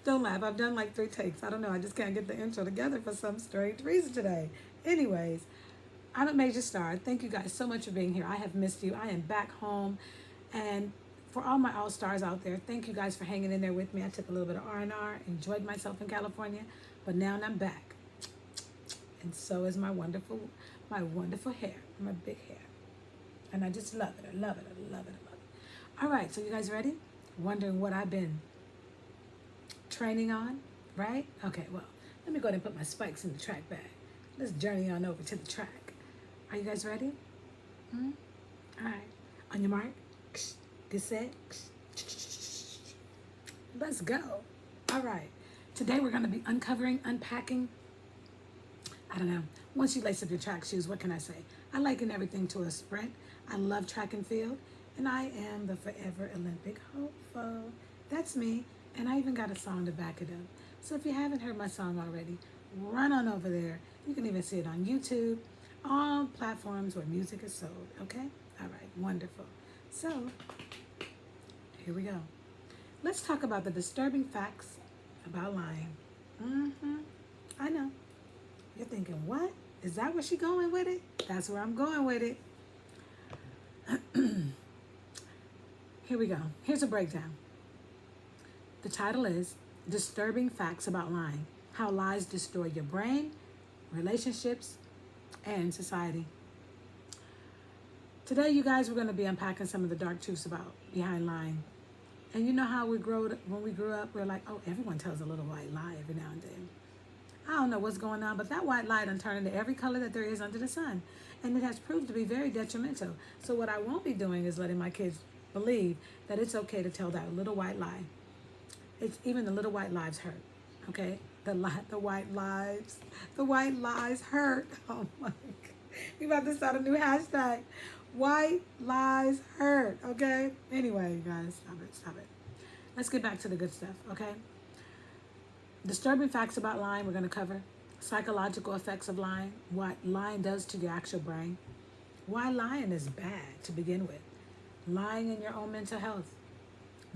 Don't laugh. I've done like 3 takes. I don't know. I just can't get the intro together for some strange reason today. Anyways, I'm a major star. Thank you guys so much for being here. I have missed you. I am back home. And for all my all stars out there, thank you guys for hanging in there with me. I took a little bit of R&R, enjoyed myself in California, but now I'm back. And so is my wonderful hair, my big hair. And I just love it. I love it. I love it. I love it. All right, so you guys ready? Wondering what I've been training on, right? Okay, well, let me go ahead and put my spikes in the track bag. Let's journey on over to the track. Are you guys ready? All right. On your mark, get set, let's go. All right. Today we're going to be uncovering, unpacking. I don't know. Once you lace up your track shoes, what can I say? I liken everything to a sprint. I love track and field, and I am the forever Olympic hopeful. That's me, and I even got a song to back it up. So if you haven't heard my song already, run on over there. You can even see it on YouTube, all platforms where music is sold, okay? All right, wonderful. So, here we go. Let's talk about the disturbing facts about lying. I know. You're thinking, what? Is that where she going with it? That's where I'm going with it. Here we go. Here's a breakdown. The title is Disturbing Facts About Lying: How Lies Destroy Your Brain, Relationships, and Society. Today, you guys, we're going to be unpacking some of the dark truths behind lying. And you know how when we grew up, we're like, oh, everyone tells a little white lie every now and then. I don't know what's going on, but that white lie done turned into every color that there is under the sun. And it has proved to be very detrimental. So what I won't be doing is letting my kids believe that it's okay to tell that little white lie. It's even the little white lies hurt, okay? The white lies hurt. Oh my God. We about to start a new hashtag. White lies hurt, okay? Anyway, you guys, stop it. Let's get back to the good stuff, okay? Disturbing facts about lying, we're going to cover. Psychological effects of lying, what lying does to your actual brain. Why lying is bad to begin with. Lying in your own mental health.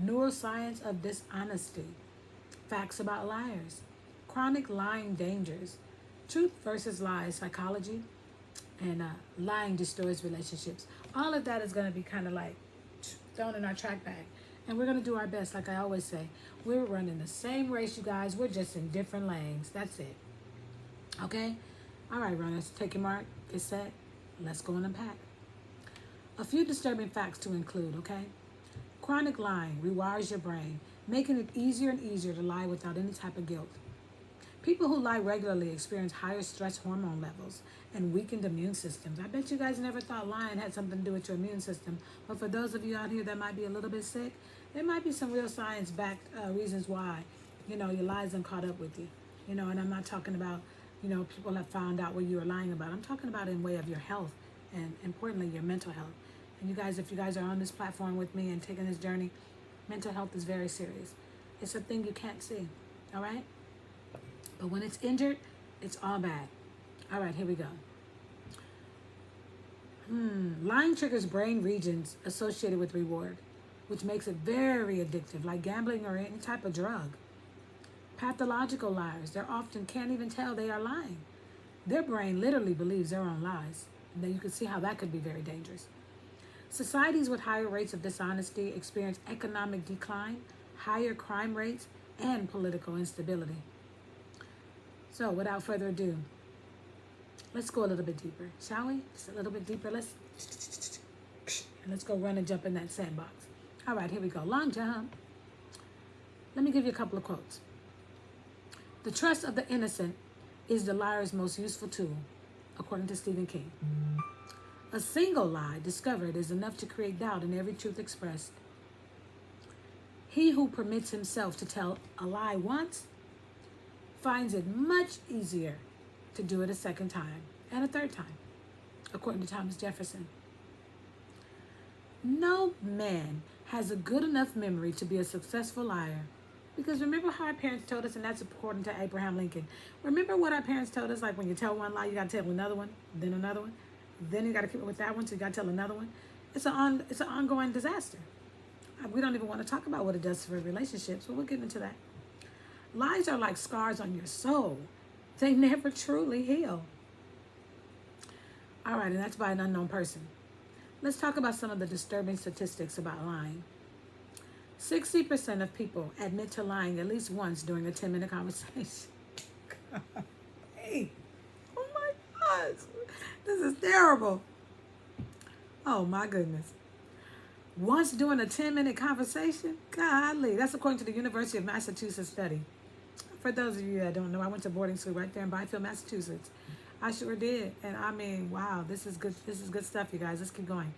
Neuroscience of dishonesty. Facts about liars. Chronic lying dangers. Truth versus lies, psychology. And lying destroys relationships. All of that is going to be kind of like thrown in our track bag. And we're going to do our best, like I always say. We're running the same race, you guys. We're just in different lanes. That's it. Okay? All right, runners. Take your mark. Get set. Let's go and unpack. A few disturbing facts to include, okay? Chronic lying rewires your brain, making it easier and easier to lie without any type of guilt. People who lie regularly experience higher stress hormone levels and weakened immune systems. I bet you guys never thought lying had something to do with your immune system. But for those of you out here that might be a little bit sick, there might be some real science-backed reasons why, your lies done caught up with you. And I'm not talking about, people have found out what you were lying about. I'm talking about in way of your health and, importantly, your mental health. And you guys, if you guys are on this platform with me and taking this journey, mental health is very serious. It's a thing you can't see, all right? But when it's injured, it's all bad. All right, here we go. Lying triggers brain regions associated with reward, which makes it very addictive, like gambling or any type of drug. Pathological liars, they often can't even tell they are lying. Their brain literally believes their own lies. And then you can see how that could be very dangerous. Societies with higher rates of dishonesty experience economic decline, higher crime rates, and political instability. So, without further ado, let's go a little bit deeper, shall we? Just a little bit deeper. Let's go run and jump in that sandbox. All right, here we go. Long jump. Let me give you a couple of quotes. The trust of the innocent is the liar's most useful tool, according to Stephen King. A single lie discovered is enough to create doubt in every truth expressed. He who permits himself to tell a lie once finds it much easier to do it a second time and a third time, according to Thomas Jefferson. No man has a good enough memory to be a successful liar. Because remember how our parents told us, and that's according to Abraham Lincoln. Remember what our parents told us, like when you tell one lie, you got to tell another one, then another one, then you got to keep it with that one, so you got to tell another one. It's an ongoing disaster. We don't even want to talk about what it does for relationships, but we'll get into that. Lies are like scars on your soul. They never truly heal. All right, and that's by an unknown person. Let's talk about some of the disturbing statistics about lying. 60% of people admit to lying at least once during a 10-minute conversation. Hey, oh my gosh, this is terrible. Oh my goodness. Once during a 10-minute conversation? Golly, that's according to the University of Massachusetts study. For those of you that don't know, I went to boarding school right there in Byfield, Massachusetts. I sure did. And I mean, wow, this is good. This is good stuff, you guys. Let's keep going.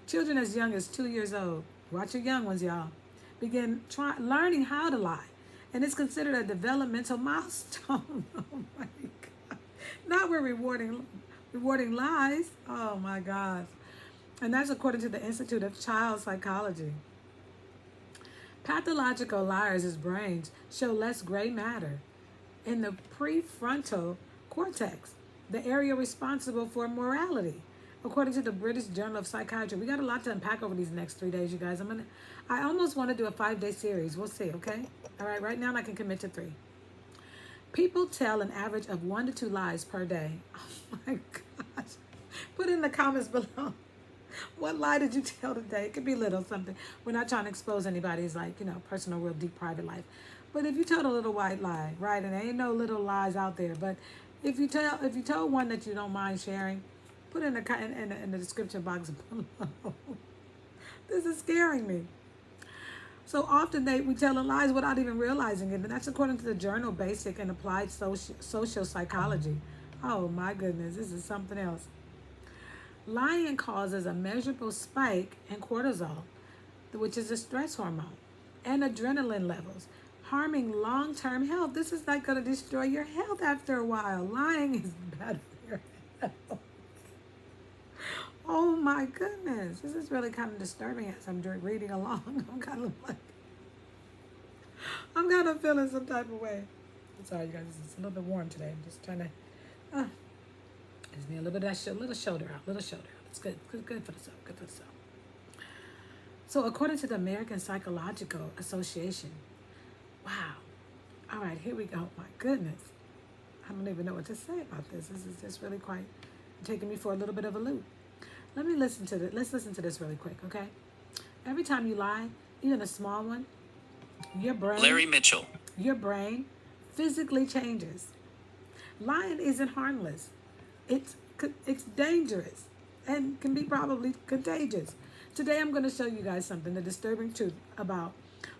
Children as young as 2 years old, watch your young ones, y'all, begin learning how to lie. And it's considered a developmental milestone. Oh my God. Now we're rewarding lies. Oh my gosh. And that's according to the Institute of Child Psychology. Pathological liars' brains show less gray matter in the prefrontal cortex, the area responsible for morality, according to the British Journal of Psychiatry. We got a lot to unpack over these next 3 days, you guys. I almost want to do a 5-day series. We'll see, okay? All right, right now I can commit to 3. People tell an average of 1 to 2 lies per day. Oh my gosh. Put in the comments below. What lie did you tell today? It could be little something. We're not trying to expose anybody's personal, real deep private life. But if you told a little white lie, right? And there ain't no little lies out there. But if you told one that you don't mind sharing, put in the description box below. This is scaring me. So often we tell lies without even realizing it. And that's according to the journal Basic and Applied Social Psychology. Oh my goodness, this is something else. Lying causes a measurable spike in cortisol, which is a stress hormone, and adrenaline levels, harming long-term health. This is not going to destroy your health after a while. Lying is bad for your health. Oh my goodness. This is really kind of disturbing as I'm reading along. I'm kind of feeling some type of way. I'm sorry, you guys. It's a little bit warm today. I'm just trying to... Gives me a little bit of that little shoulder out. It's good for the soul. Good for the soul. So according to the American Psychological Association, wow. All right, here we go. My goodness. I don't even know what to say about this. This is just really quite taking me for a little bit of a loop. Let's listen to this really quick, okay? Every time you lie, even a small one, your brain physically changes. Lying isn't harmless. It's dangerous and can be probably contagious. Today I'm going to show you guys something, the disturbing truth about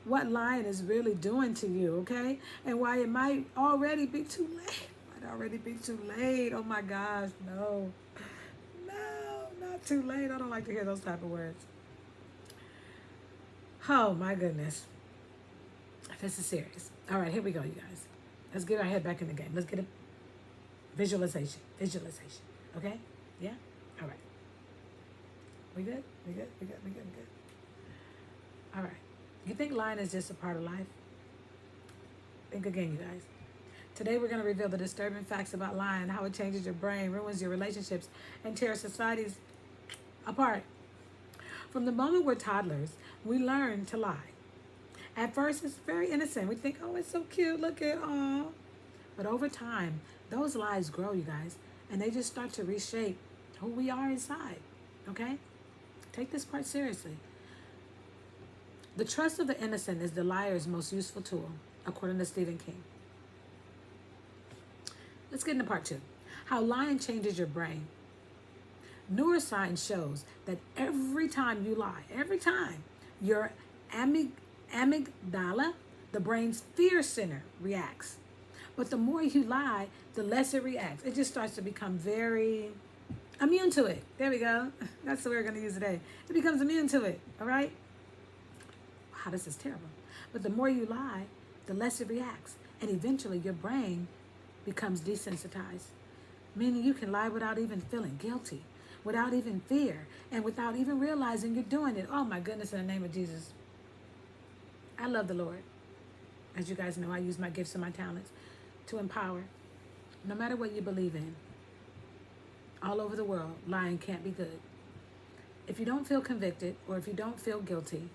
what lying is really doing to you, okay? And why it might already be too late. Oh my gosh, no, not too late. I don't like to hear those type of words. Oh my goodness. This is serious. All right, here we go, you guys. Let's get our head back in the game. Let's get it. Visualization. Okay? Yeah? All right. We good? We good? All right. You think lying is just a part of life? Think again, you guys. Today we're going to reveal the disturbing facts about lying, how it changes your brain, ruins your relationships, and tears societies apart. From the moment we're toddlers, we learn to lie. At first, it's very innocent. We think, oh, it's so cute. Look at, aw. But over time, those lies grow, you guys, and they just start to reshape who we are inside, okay? Take this part seriously. The trust of the innocent is the liar's most useful tool, according to Stephen King. Let's get into part 2. How lying changes your brain. Neuroscience shows that every time you lie, your amygdala, the brain's fear center, reacts. But the more you lie, the less it reacts. It just starts to become very immune to it. There we go. That's the word we're going to use today. It becomes immune to it, all right? Wow, this is terrible. But the more you lie, the less it reacts. And eventually your brain becomes desensitized, meaning you can lie without even feeling guilty, without even fear, and without even realizing you're doing it. Oh my goodness, in the name of Jesus. I love the Lord. As you guys know, I use my gifts and my talents to empower. No matter what you believe in, all over the world, lying can't be good. If you don't feel convicted or if you don't feel guilty,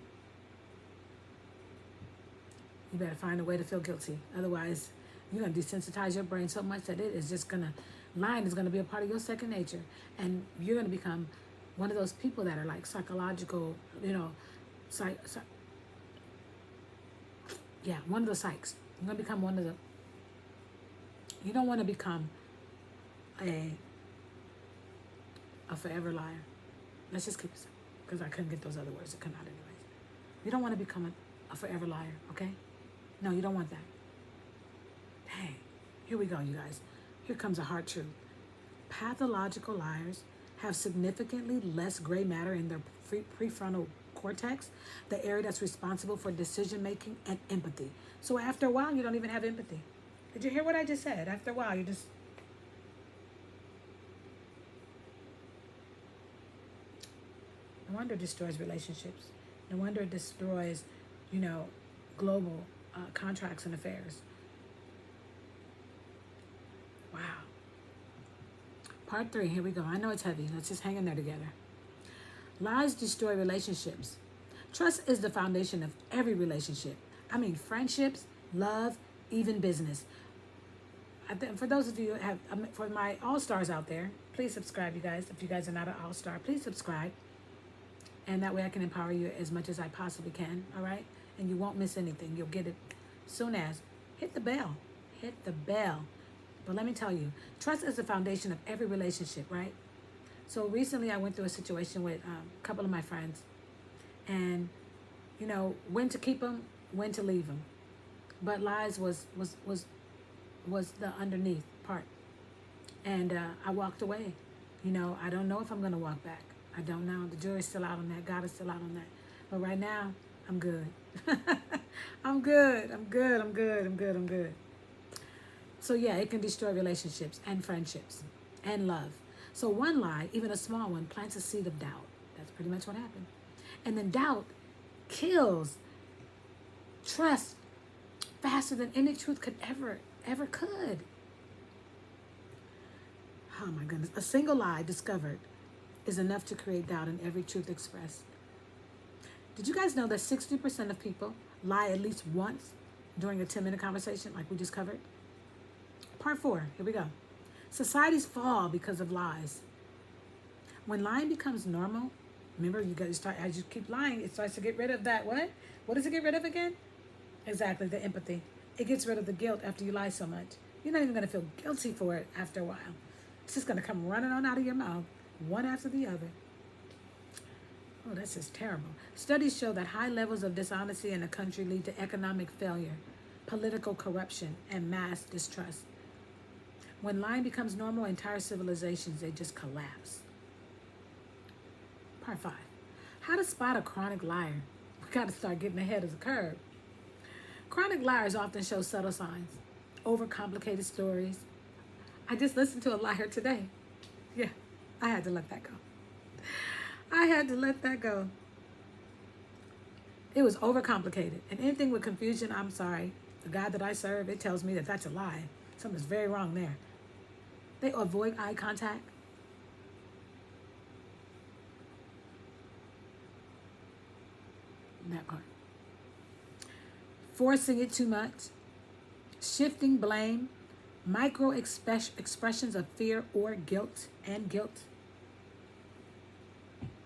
You better find a way to feel guilty. Otherwise, you're going to desensitize your brain so much that it is just going to, lying is going to be a part of your second nature. And you're going to become one of those people that are like psychological, one of the psychs. You're going to become one of the, you don't want to become a forever liar. Let's just keep it simple, because I couldn't get those other words to come out anyways. You don't want to become a forever liar, okay? No, you don't want that. Dang. Here we go, you guys. Here comes a hard truth. Pathological liars have significantly less gray matter in their prefrontal cortex, the area that's responsible for decision making and empathy. So after a while, you don't even have empathy. Did you hear what I just said? After a while, you just... No wonder it destroys relationships. No wonder it destroys, global contracts and affairs. Wow. Part 3, here we go. I know it's heavy. Let's just hang in there together. Lies destroy relationships. Trust is the foundation of every relationship. I mean, friendships, love, even business. For those of you who have, for my all-stars out there, please subscribe, you guys. If you guys are not an all-star, please subscribe. And that way I can empower you as much as I possibly can, all right? And you won't miss anything. You'll get it soon as. Hit the bell. Hit the bell. But let me tell you, trust is the foundation of every relationship, right? So recently I went through a situation with a couple of my friends. And, when to keep them, when to leave them. But lies was the underneath part. And I walked away. I don't know if I'm going to walk back. I don't know. The jury's still out on that. God is still out on that. But right now, I'm good. I'm good. So yeah, it can destroy relationships and friendships and love. So one lie, even a small one, plants a seed of doubt. That's pretty much what happened. And then doubt kills trust faster than any truth could ever could. Oh my goodness. A single lie discovered is enough to create doubt in every truth expressed. Did you guys know that 60% of people lie at least once during a 10-minute conversation like we just covered? Part 4, here we go. Societies fall because of lies. When lying becomes normal, remember, you guys start, as you keep lying, it starts to get rid of that, what? What does it get rid of again? Exactly, the empathy. It gets rid of the guilt after you lie so much. You're not even going to feel guilty for it after a while. It's just going to come running on out of your mouth, one after the other. Oh, that's just terrible. Studies show that high levels of dishonesty in a country lead to economic failure, political corruption, and mass distrust. When lying becomes normal, entire civilizations, they just collapse. Part 5. How to spot a chronic liar. We got to start getting ahead of the curve. Chronic liars often show subtle signs, overcomplicated stories. I just listened to a liar today. Yeah, I had to let that go. It was overcomplicated. And anything with confusion, I'm sorry. The God that I serve, it tells me that that's a lie. Something's very wrong there. They avoid eye contact. That part. Forcing it too much. Shifting blame. Micro expressions of fear or guilt and guilt.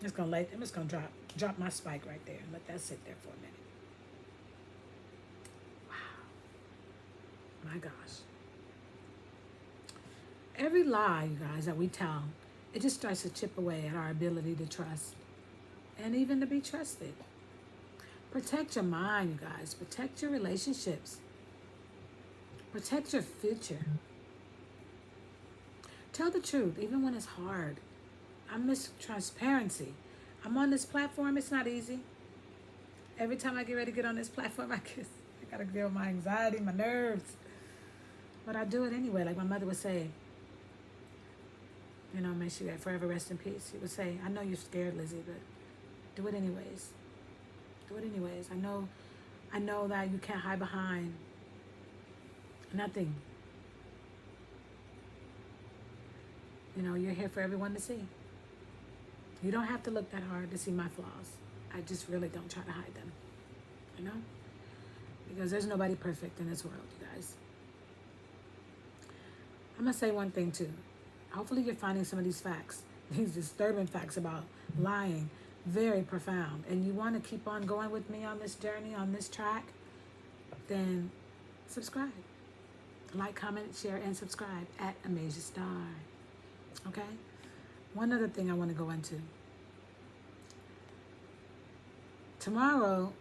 I'm just gonna drop my spike right there and let that sit there for a minute. Wow. My gosh. Every lie, you guys, that we tell, it just starts to chip away at our ability to trust and even to be trusted. Protect your mind, you guys. Protect your relationships. Protect your future. Tell the truth, even when it's hard. I miss transparency. I'm on this platform. It's not easy. Every time I get ready to get on this platform, I got to deal with my anxiety, my nerves. But I do it anyway. Like my mother would say, may she forever rest in peace. She would say, I know you're scared, Lizzie, but do it anyways. Do it anyways. I know that you can't hide behind nothing. You're here for everyone to see. You don't have to look that hard to see my flaws. I just really don't try to hide them. because there's nobody perfect in this world, you guys. I'm going to say one thing too. Hopefully you're finding some of these facts, these disturbing facts about lying, very profound. And you want to keep on going with me on this journey, on this track, then subscribe. Like, comment, share, and subscribe at Amasia Star. Okay? One other thing I want to go into. Tomorrow,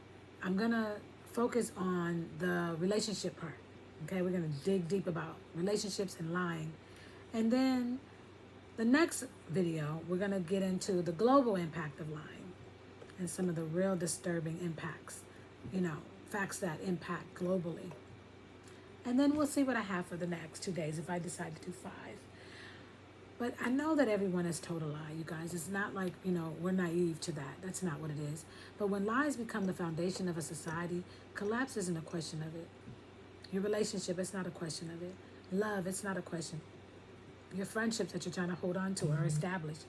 I'm going to focus on the relationship part. Okay? We're going to dig deep about relationships and lying. And then the next video, we're going to get into the global impact of lying and some of the real disturbing impacts, facts that impact globally. And then we'll see what I have for the next 2 days if I decide to do 5. But I know that everyone has told a lie, you guys. It's not like, we're naive to that. That's not what it is. But when lies become the foundation of a society, collapse isn't a question of it. Your relationship, it's not a question of it. Love, it's not a question. Your friendships that you're trying to hold on to are established.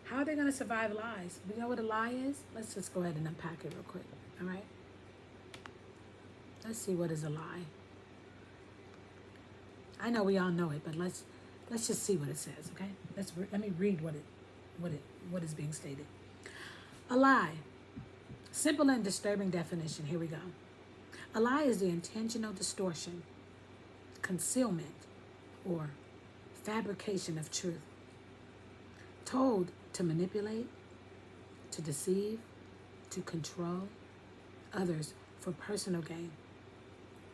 How are they going to survive lies? Do you know what a lie is? Let's just go ahead and unpack it real quick, all right? Let's see what is a lie. I know we all know it, but let's just see what it says, okay? Let me read what is being stated. A lie. Simple and disturbing definition. Here we go. A lie is the intentional distortion, concealment, or fabrication of truth, told to manipulate, to deceive, to control others for personal gain,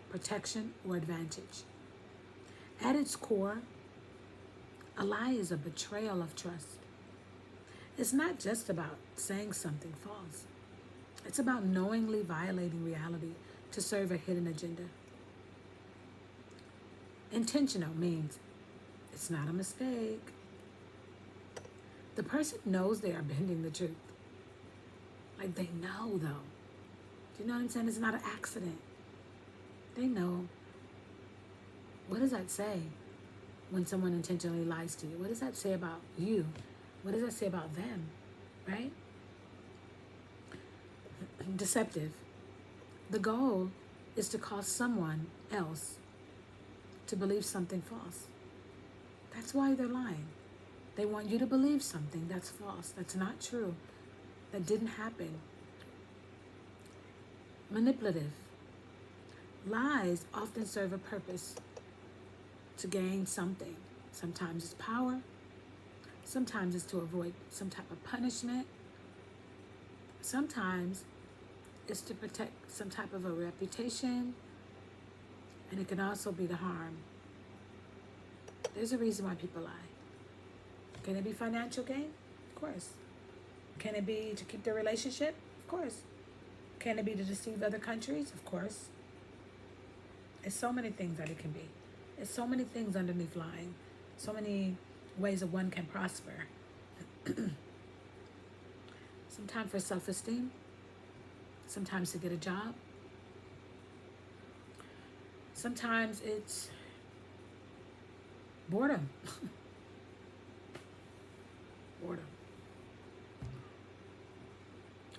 protection, or advantage. At its core, a lie is a betrayal of trust. It's not just about saying something false. It's about knowingly violating reality to serve a hidden agenda. Intentional means it's not a mistake. The person knows they are bending the truth. Like, they know, though. Do you know what I'm saying? It's not an accident. They know. What does that say when someone intentionally lies to you? What does that say about you? What does that say about them? Right? Deceptive. The goal is to cause someone else to believe something false. That's why they're lying. They want you to believe something that's false, that's not true, that didn't happen. Manipulative. Lies often serve a purpose to gain something. Sometimes it's power. Sometimes it's to avoid some type of punishment. Sometimes it's to protect some type of a reputation. And it can also be to harm. There's a reason why people lie. Can it be financial gain? Of course. Can it be to keep their relationship? Of course. Can it be to deceive other countries? Of course. It's so many things that it can be. It's so many things underneath lying. So many ways that one can prosper. Sometimes for self-esteem. Sometimes to get a job. Sometimes it's boredom. Boredom.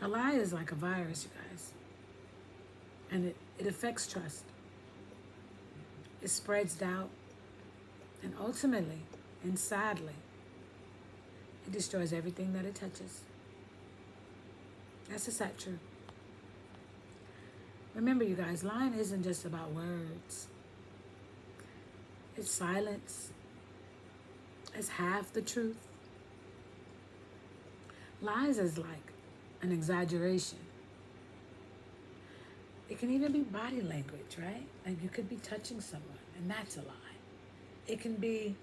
A lie is like a virus, you guys. And it affects trust. It spreads doubt. And ultimately, and sadly, it destroys everything that it touches. That's the sad truth. Remember, you guys, lying isn't just about words. It's silence. It's half the truth. Lies is like an exaggeration. It can even be body language, right? Like you could be touching someone, and that's a lie. It can be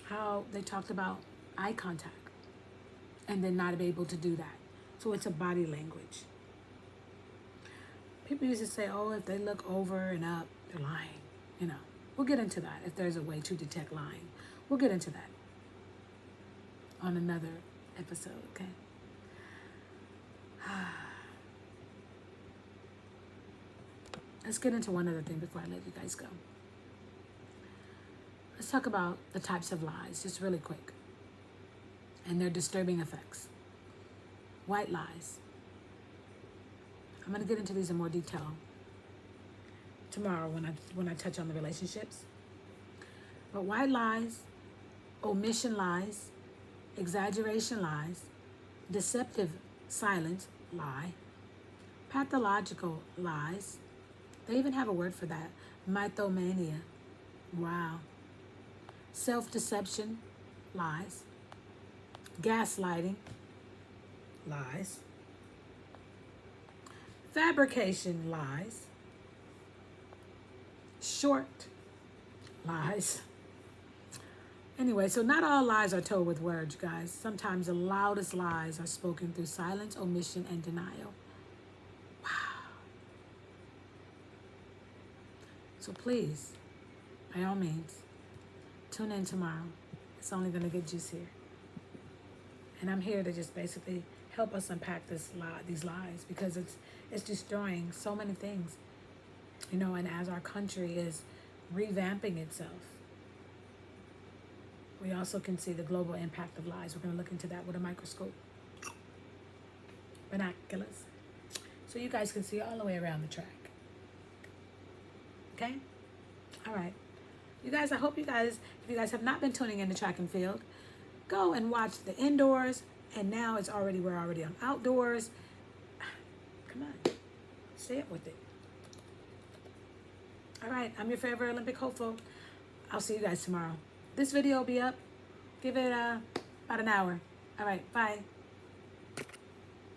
how they talked about eye contact and then not be able to do that. So it's a body language. People used to say, oh, if they look over and up, they're lying. We'll get into that if there's a way to detect lying. We'll get into that on another episode, okay? Let's get into one other thing before I let you guys go. Let's talk about the types of lies, just really quick, and their disturbing effects. White lies. I'm going to get into these in more detail tomorrow when I touch on the relationships. But white lies, omission lies, exaggeration lies, deceptive silent lie, pathological lies. They even have a word for that. Mythomania. Wow. Self-deception lies. Gaslighting lies. Fabrication lies. Short lies. Anyway, so not all lies are told with words, guys. Sometimes the loudest lies are spoken through silence, omission, and denial. Wow. So please, by all means, tune in tomorrow. It's only going to get juicier. And I'm here to just basically help us unpack these lies, because it's destroying so many things. You know, and as our country is revamping itself, we also can see the global impact of lies. We're going to look into that with a microscope. Binoculars. So you guys can see all the way around the track. Okay? All right. You guys, I hope you guys, if you guys have not been tuning in to track and field, go and watch the indoors. And now we're already on outdoors. Come on. Say it with it. All right. I'm your forever Olympic hopeful. I'll see you guys tomorrow. This video will be up. Give it about an hour. All right. Bye.